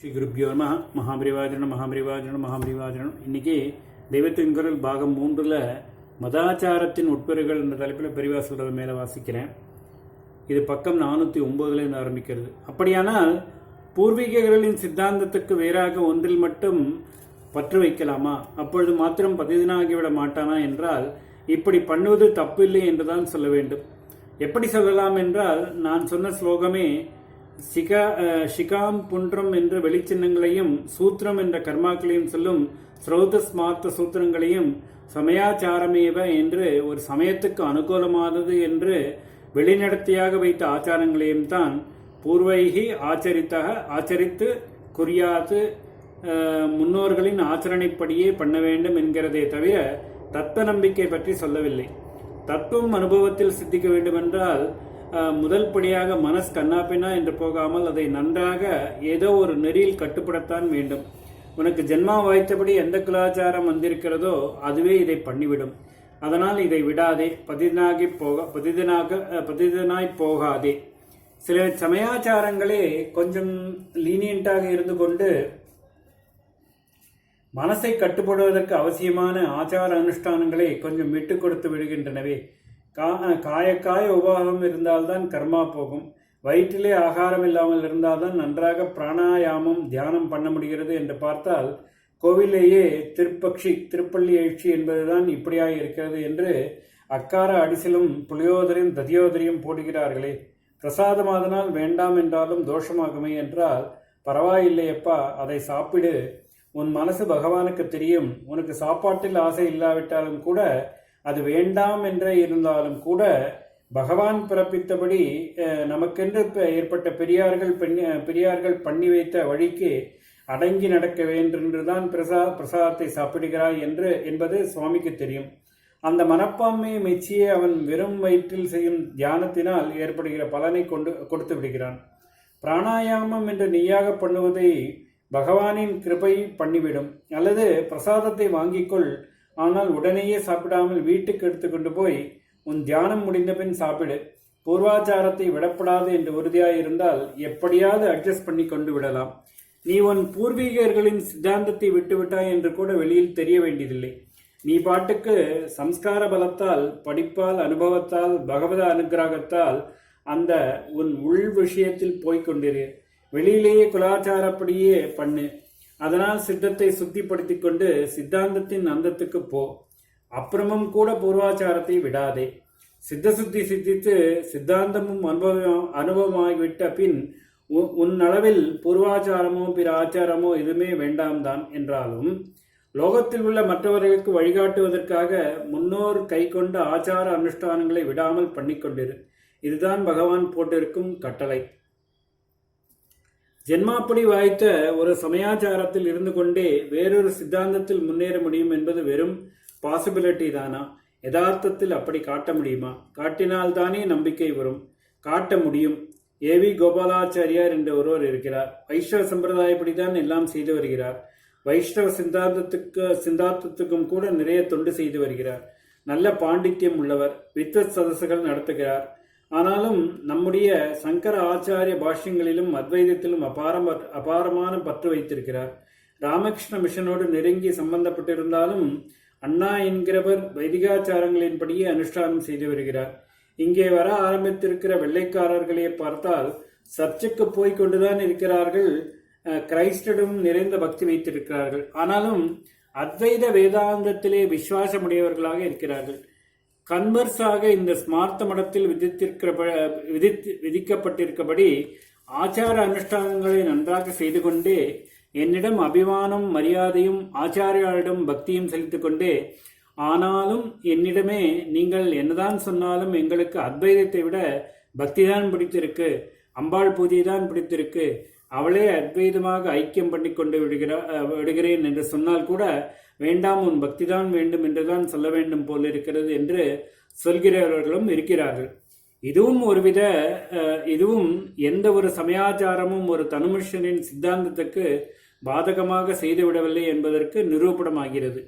ஸ்ரீ குருப்பியோ நம. மகாபரிவாஜனம் மகாபரிவாஜனம் மகாபரிவாஜனம். இன்னைக்கு தெய்வத்தின் குரல் பாகம் 3ல் மதாச்சாரத்தின் உட்பெறுகள் என்ற தலைப்பில் பெரிவா சொல்றது மேலே வாசிக்கிறேன். இது பக்கம் 409 ஆரம்பிக்கிறது. அப்படியானால் பூர்வீகர்களின் சித்தாந்தத்துக்கு வேறாக ஒன்றில் மட்டும் பற்று வைக்கலாமா? அப்பொழுது மாத்திரம் பதிதனாகிவிட மாட்டானா என்றால் இப்படி பண்ணுவது தப்பில்லை என்றுதான் சொல்ல வேண்டும். எப்படி சொல்லலாம் என்றால், நான் சொன்ன ஸ்லோகமே ஷிகாம் புன்றம் என்ற வெளிச்சின்னங்களையும் சூத்திரம் என்ற கர்மாக்களையும் சொல்லும் ஸ்ரௌத ஸ்மார்த்த சூத்திரங்களையும் சமயாச்சாரமேவ என்று ஒரு சமயத்துக்கு அனுகூலமானது என்று வெளிநடத்தியாக வைத்த ஆச்சாரங்களையும் தான் பூர்வைகி ஆச்சரித்து குறியாது முன்னோர்களின் ஆச்சரணைப்படியே பண்ண வேண்டும் என்கிறதே தவிர தத்துவ நம்பிக்கை பற்றி சொல்லவில்லை. தத்துவம் அனுபவத்தில் சித்திக்க வேண்டுமென்றால் முதல் படியாக மனஸ் கண்ணாப்பினா என்று போகாமல் அதை நன்றாக ஏதோ ஒரு நெறியில் கட்டுப்படத்தான் வேண்டும். உனக்கு ஜென்மா வாய்த்தபடி எந்த கலாச்சாரம் வந்திருக்கிறதோ அதுவே இதை பண்ணிவிடும். அதனால் இதை விடாதே, பதிதனாய் போகாதே. சில சமயாச்சாரங்களே கொஞ்சம் லீனியண்டாக இருந்து கொண்டு மனசை கட்டுப்படுவதற்கு அவசியமான ஆச்சார அனுஷ்டானங்களை கொஞ்சம் விட்டு கொடுத்து விடுகின்றனவே. காய உபாகம் இருந்தால்தான் கர்மா போகும். வயிற்றிலே ஆகாரம் இல்லாமல் இருந்தால்தான் நன்றாக பிராணாயாமம் தியானம் பண்ண முடிகிறது என்று பார்த்தால் கோவிலேயே திருப்பள்ளி எழுச்சி என்பதுதான் இப்படியாக இருக்கிறது என்று அக்கார அடிசிலும் புளியோதரையும் ததியோதரையும் போடுகிறார்களே. பிரசாதமாதனால் வேண்டாம் என்றாலும் தோஷமாகுமே என்றால் பரவாயில்லையப்பா, அதை சாப்பிடு. உன் மனசு பகவானுக்கு தெரியும். உனக்கு சாப்பாட்டில் ஆசை இல்லாவிட்டாலும் கூட, அது வேண்டாம் என்றே இருந்தாலும் கூட, பகவான் பிறப்பித்தபடி நமக்கென்று ஏற்பட்ட பெரியார்கள் பண்ணி வைத்த வழிக்கு அடங்கி நடக்க வேண்டென்றுதான் பிரசாதத்தை சாப்பிடுகிறாய் என்பது சுவாமிக்கு தெரியும். அந்த மனப்பான்மையை மெச்சியே அவன் வெறும் வயிற்றில் செய்யும் தியானத்தினால் ஏற்படுகிற பலனை கொடுத்து விடுகிறான். பிராணாயாமம் என்று நீயாக பண்ணுவதை பகவானின் கிருபை பண்ணிவிடும். அல்லது பிரசாதத்தை வாங்கிக்கொள், ஆனால் உடனேயே சாப்பிடாமல் வீட்டுக்கு எடுத்துக்கொண்டு போய் உன் தியானம் முடிந்த பின் சாப்பிடு. பூர்வாச்சாரத்தை விடப்படாது என்று உறுதியாயிருந்தால் எப்படியாவது அட்ஜஸ்ட் பண்ணி கொண்டு விடலாம். நீ உன் பூர்வீகர்களின் சித்தாந்தத்தை விட்டுவிட்டாய் என்று கூட வெளியில் தெரிய வேண்டியதில்லை. நீ பாட்டுக்கு சம்ஸ்கார பலத்தால், படிப்பால், அனுபவத்தால், பகவத அனுகிரகத்தால் அந்த உன் உள் விஷயத்தில் போய்கொண்டிரு. வெளியிலேயே குலாச்சாரப்படியே பண்ணு. அதனால் சித்தத்தை சுத்திப்படுத்தி கொண்டு சித்தாந்தத்தின் அந்தத்துக்கு போ. அப்புறமும் கூட பூர்வாச்சாரத்தை விடாதே. சித்தி சித்தித்து சித்தாந்தமும் அனுபவமாகிவிட்ட பின் உன் அளவில் பூர்வாச்சாரமோ பிற ஆச்சாரமோ எதுவுமே வேண்டாம் தான் என்றாலும், லோகத்தில் உள்ள மற்றவர்களுக்கு வழிகாட்டுவதற்காக முன்னோர் கை கொண்ட ஆச்சார அனுஷ்டானங்களை விடாமல் பண்ணிக்கொண்டிரு. இதுதான் பகவான் போட்டிருக்கும் கட்டளை. ஜென்மாப்படி வாய்த்த ஒரு சமயாச்சாரத்தில் இருந்து கொண்டே வேறொரு சித்தாந்தத்தில் முன்னேற முடியும் என்பது வெறும் பாசிபிலிட்டி தானா? யதார்த்தத்தில் அப்படி காட்ட முடியுமா? காட்டினால்தானே நம்பிக்கை வரும். காட்ட முடியும். ஏவி கோபாலாச்சாரியார் என்ற ஒருவர் இருக்கிறார். வைஷ்ணவ சம்பிரதாயப்படிதான் எல்லாம் செய்து வருகிறார். வைஷ்ணவ சிந்தாந்தத்துக்கும் கூட நிறைய தொண்டு செய்து வருகிறார். நல்ல பாண்டித்யம் உள்ளவர். வித்வத் சதசுகள் நடத்துகிறார். ஆனாலும் நம்முடைய சங்கர ஆச்சாரிய பாஷ்யங்களிலும் அத்வைதத்திலும் அபாரமான பற்று வைத்திருக்கிறார். ராமகிருஷ்ண மிஷனோடு நெருங்கி சம்பந்தப்பட்டிருந்தாலும் அண்ணா என்கிறவர் வைதிகாச்சாரங்களின்படியே அனுஷ்டானம் செய்து வருகிறார். இங்கே வர ஆரம்பித்திருக்கிற வெள்ளைக்காரர்களே பார்த்தால் சர்ச்சுக்கு போய்கொண்டுதான் இருக்கிறார்கள். கிரைஸ்டடும் நிறைந்த பக்தி வைத்திருக்கிறார்கள். ஆனாலும் அத்வைத வேதாந்தத்திலே விசுவாசமுடையவர்களாக இருக்கிறார்கள். கன்வர்ஸாக இந்த ஸ்மார்த்த மடத்தில் விதிக்கப்பட்டிருக்கபடி ஆச்சார அனுஷ்டானங்களை நன்றாக செய்து கொண்டே, என்னிடம் அபிமானம் மரியாதையும் ஆச்சாரியாரிடம் பக்தியும் செலுத்திக் கொண்டே, ஆனாலும் என்னிடமே நீங்கள் என்னதான் சொன்னாலும் எங்களுக்கு அத்வைதத்தை விட பக்திதான் பிடித்திருக்கு, அம்பாள் பூஜை தான் பிடித்திருக்கு, அவளே அத்வைதமாக ஐக்கியம் பண்ணி கொண்டு விடுகிறேன் என்று சொன்னால் கூட, வேண்டாம், உன் பக்திதான் வேண்டும் என்றுதான் சொல்ல வேண்டும் போல் இருக்கிறது என்று சொல்கிறவர்களும் இருக்கிறார்கள். இதுவும் எந்த ஒரு சமயாச்சாரமும் ஒரு தனுமனுஷனின் சித்தாந்தத்துக்கு பாதகமாக செய்துவிடவில்லை என்பதற்கு நிரூபணமாகிறது.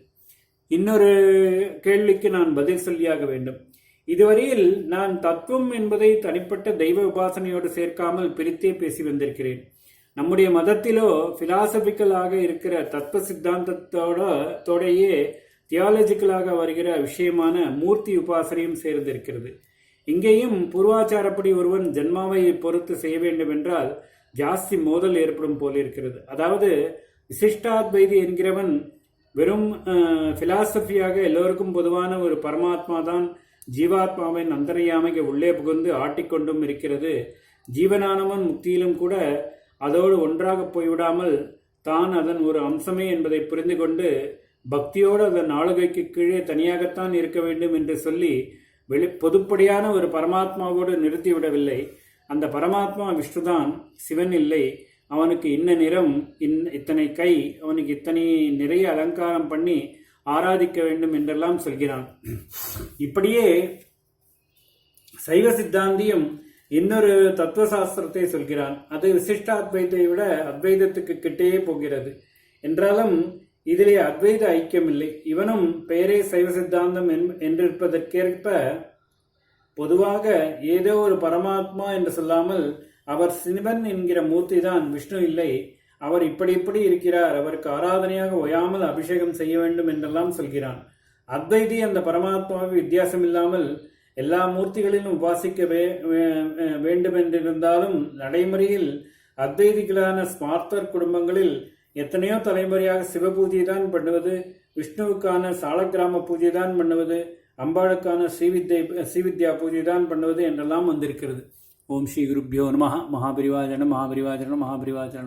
இன்னொரு கேள்விக்கு நான் பதில் சொல்லியாக வேண்டும். இதுவரையில் நான் தத்துவம் என்பதை தனிப்பட்ட தெய்வ உபாசனையோடு சேர்க்காமல் பிரித்தே பேசி வந்திருக்கிறேன். நம்முடைய மதத்திலோ பிலாசபிக்கலாக இருக்கிற தத்துவ சித்தாந்தத்தோடையே தியாலஜிக்கலாக வருகிற விஷயமான மூர்த்தி உபாசனையும் சேர்ந்திருக்கிறது. இங்கேயும் பூர்வாச்சாரப்படி ஒருவன் ஜென்மாவை பொறுத்து செய்ய வேண்டும் என்றால் ஜாஸ்தி மோதல் ஏற்படும் போல இருக்கிறது. அதாவது விசிஷ்டாத்வைதி என்கிறவன் வெறும் பிலாசபியாக எல்லோருக்கும் பொதுவான ஒரு பரமாத்மா தான் ஜீவாத்மாவின் அந்தர்யாமைக்கு உள்ளே புகுந்து ஆட்டிக்கொண்டும் இருக்கிறது. ஜீவனானவன் முக்தியிலும் கூட அதோடு ஒன்றாக போய்விடாமல் தான் அதன் ஒரு அம்சமே என்பதை புரிந்து கொண்டு பக்தியோடு அதன் ஆளுகைக்கு கீழே தனியாகத்தான் இருக்க வேண்டும் என்று சொல்லி பொதுப்படியான ஒரு பரமாத்மாவோடு நிறுத்திவிடவில்லை. அந்த பரமாத்மா விஷ்ணுதான், சிவன் இல்லை. அவனுக்கு இன்ன நிறம், இத்தனை கை, அவனுக்கு இத்தனை நிறைய அலங்காரம் பண்ணி ஆராதிக்க வேண்டும் என்றெல்லாம் சொல்கிறான். இப்படியே சைவ சித்தாந்தியும் இன்னொரு தத்துவ சாஸ்திரத்தை சொல்கிறான். அது விசிஷ்டாத்வைத்தை விட அத்வைதத்துக்கு கிட்டே போகிறது. என்றாலும் இதிலே அத்வைத ஐக்கியம் இல்லை. இவனும் பெயரே சைவ சித்தாந்தம் என்றிருப்பதற்கேற்ப பொதுவாக ஏதோ ஒரு பரமாத்மா என்று சொல்லாமல் அவர் சிவன் என்கிற மூர்த்தி தான், விஷ்ணு இல்லை, அவர் இப்படி இப்படி இருக்கிறார், அவருக்கு ஆராதனையாக ஓயாமல் அபிஷேகம் செய்ய வேண்டும் என்றெல்லாம் சொல்கிறான். அத்வைதி அந்த பரமாத்மாவை வித்தியாசம் இல்லாமல் எல்லா மூர்த்திகளிலும் உபாசிக்க வேண்டுமென்றிருந்தாலும் நடைமுறையில் அத்வைதிகளான ஸ்மார்த்தர் குடும்பங்களில் எத்தனையோ தலைமுறையாக சிவ பூஜை தான் பண்ணுவது, விஷ்ணுவுக்கான சாலக்கிராம பூஜை தான் பண்ணுவது, அம்பாளுக்கான ஸ்ரீவித்யா பூஜை தான் பண்ணுவது என்றெல்லாம் வந்திருக்கிறது. ஓம் ஸ்ரீ குருப்யோ நமஹ. மகாபரிவாஜனம் மகாபரிவாஜனம் மகாபரிவாஜனம்.